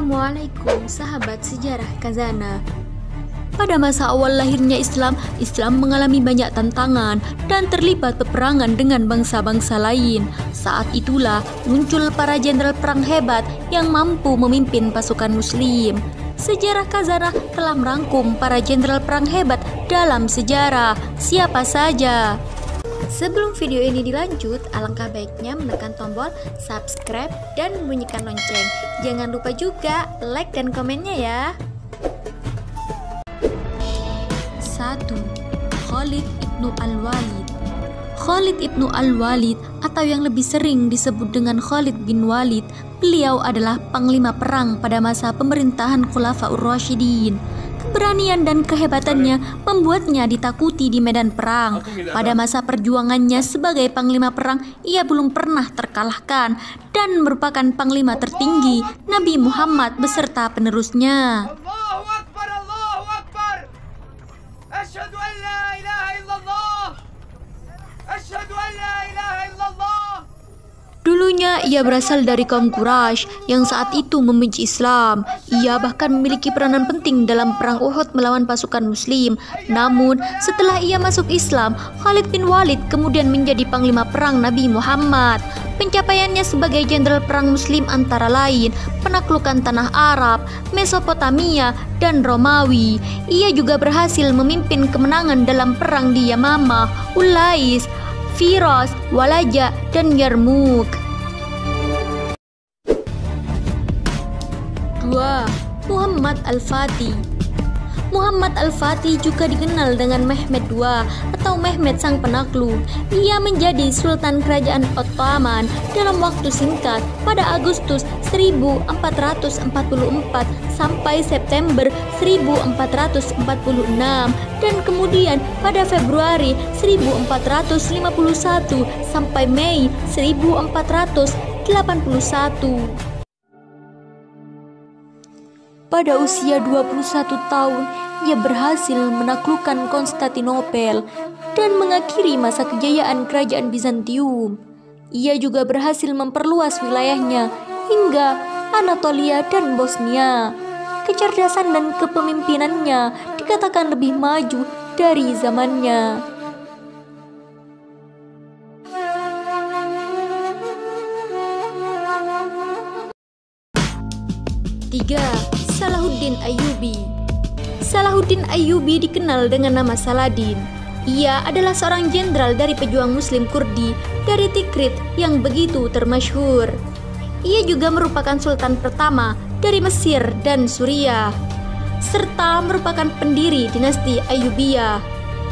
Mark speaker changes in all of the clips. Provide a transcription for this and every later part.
Speaker 1: Assalamualaikum sahabat sejarah Khazanah. Pada masa awal lahirnya Islam mengalami banyak tantangan dan terlibat peperangan dengan bangsa-bangsa lain. Saat itulah muncul para jenderal perang hebat yang mampu memimpin pasukan muslim. Sejarah Khazanah telah merangkum para jenderal perang hebat dalam sejarah. Siapa saja? Sebelum video ini dilanjut, alangkah baiknya menekan tombol subscribe dan bunyikan lonceng. Jangan lupa juga like dan komennya ya. 1. Khalid ibnu Al-Walid. Khalid ibnu Al-Walid atau yang lebih sering disebut dengan Khalid bin Walid, beliau adalah panglima perang pada masa pemerintahan Khulafaur Rasyidin. Keberanian dan kehebatannya membuatnya ditakuti di medan perang. Pada masa perjuangannya sebagai panglima perang, ia belum pernah terkalahkan dan merupakan panglima tertinggi Nabi Muhammad beserta penerusnya.
Speaker 2: Allahu Akbar, Allahu Akbar. Asyhadu an la ilaha illallah. Asyhadu an la ilaha illallah.
Speaker 1: Dulunya ia berasal dari kaum Quraisy yang saat itu membenci Islam. Ia bahkan memiliki peranan penting dalam perang Uhud melawan pasukan muslim. Namun setelah ia masuk Islam, Khalid bin Walid kemudian menjadi panglima perang Nabi Muhammad. Pencapaiannya sebagai jenderal perang muslim antara lain penaklukan tanah Arab, Mesopotamia, dan Romawi. Ia juga berhasil memimpin kemenangan dalam perang di Yamamah, Ulais, Firas, Walaja, dan Yarmouk. 2. Muhammad Al-Fatih. Muhammad Al-Fatih juga dikenal dengan Mehmed II atau Mehmed Sang Penakluk. Ia menjadi Sultan Kerajaan Ottoman dalam waktu singkat pada Agustus 1444 sampai September 1446 dan kemudian pada Februari 1451 sampai Mei 1481. Pada usia 21 tahun, ia berhasil menaklukkan Konstantinopel dan mengakhiri masa kejayaan kerajaan Bizantium. Ia juga berhasil memperluas wilayahnya hingga Anatolia dan Bosnia. Kecerdasan dan kepemimpinannya dikatakan lebih maju dari zamannya. 3. Salahuddin Ayyubi. Salahuddin Ayyubi dikenal dengan nama Saladin. Ia adalah seorang jenderal dari pejuang muslim Kurdi dari Tikrit yang begitu termasyhur. Ia juga merupakan sultan pertama dari Mesir dan Suriah, serta merupakan pendiri dinasti Ayyubiyah.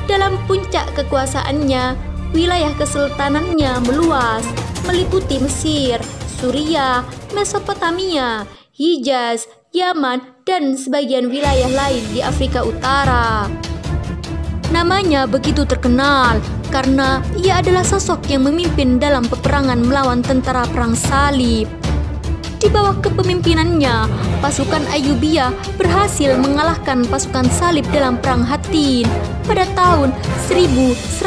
Speaker 1: Dalam puncak kekuasaannya, wilayah kesultanannya meluas, meliputi Mesir, Suriah, Mesopotamia, Hijaz, Yaman, dan sebagian wilayah lain di Afrika Utara. Namanya begitu terkenal karena ia adalah sosok yang memimpin dalam peperangan melawan tentara perang salib. Di bawah kepemimpinannya, pasukan Ayyubiyah berhasil mengalahkan pasukan salib dalam perang Hattin pada tahun 1187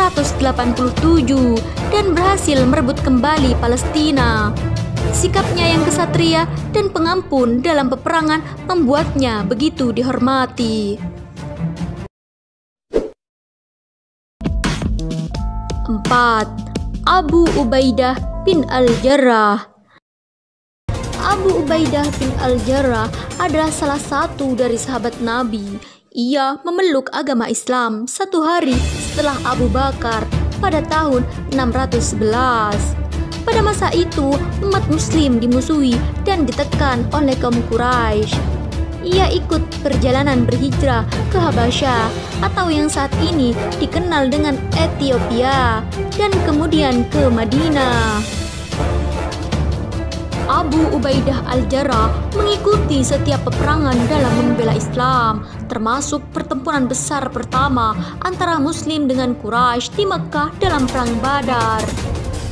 Speaker 1: dan berhasil merebut kembali Palestina. Sikapnya yang kesatria dan pengampun dalam peperangan membuatnya begitu dihormati. 4. Abu Ubaidah bin Al-Jarrah. Abu Ubaidah bin Al-Jarrah adalah salah satu dari sahabat Nabi. Ia memeluk agama Islam satu hari setelah Abu Bakar pada tahun 611. Pada masa itu, umat muslim dimusuhi dan ditekan oleh kaum Quraisy. Ia ikut perjalanan berhijrah ke Habasyah atau yang saat ini dikenal dengan Ethiopia dan kemudian ke Madinah. Abu Ubaidah Al-Jarrah mengikuti setiap peperangan dalam membela Islam, termasuk pertempuran besar pertama antara Muslim dengan Quraisy di Mekkah dalam perang Badar.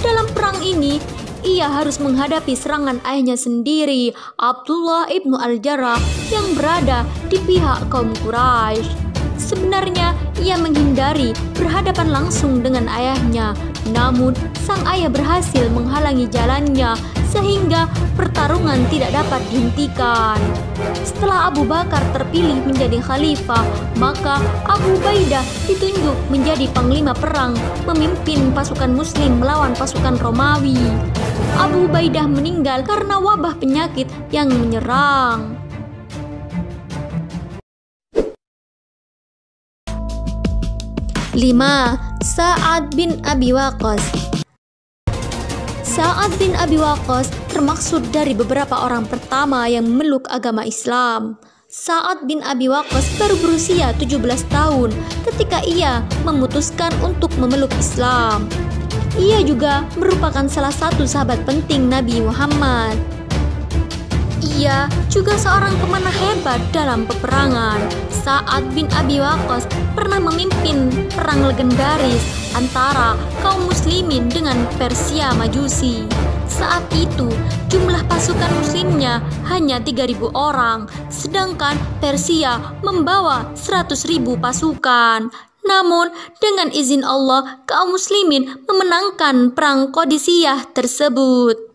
Speaker 1: Dalam perang ini, ia harus menghadapi serangan ayahnya sendiri, Abdullah ibnu Al-Jarrah, yang berada di pihak kaum Quraisy. Sebenarnya, ia menghindari berhadapan langsung dengan ayahnya, namun sang ayah berhasil menghalangi jalannya sehingga pertarungan tidak dapat dihentikan. Setelah Abu Bakar terpilih menjadi khalifah, maka Abu Ubaidah ditunjuk menjadi panglima perang, memimpin pasukan muslim melawan pasukan Romawi. Abu Ubaidah meninggal karena wabah penyakit yang menyerang. 5. Sa'ad bin Abi Waqqas. Sa'ad bin Abi Waqqas termaksud dari beberapa orang pertama yang memeluk agama Islam. Sa'ad bin Abi Waqqas baru berusia 17 tahun ketika ia memutuskan untuk memeluk Islam. Ia juga merupakan salah satu sahabat penting Nabi Muhammad. Ia juga seorang pemanah hebat dalam peperangan. Sa'ad bin Abi Waqqas pernah memimpin perang legendaris antara kaum muslimin dengan Persia Majusi. Saat itu, jumlah pasukan muslimnya hanya 3.000 orang, sedangkan Persia membawa 100.000 pasukan. Namun, dengan izin Allah, kaum muslimin memenangkan perang Qadisiyah tersebut.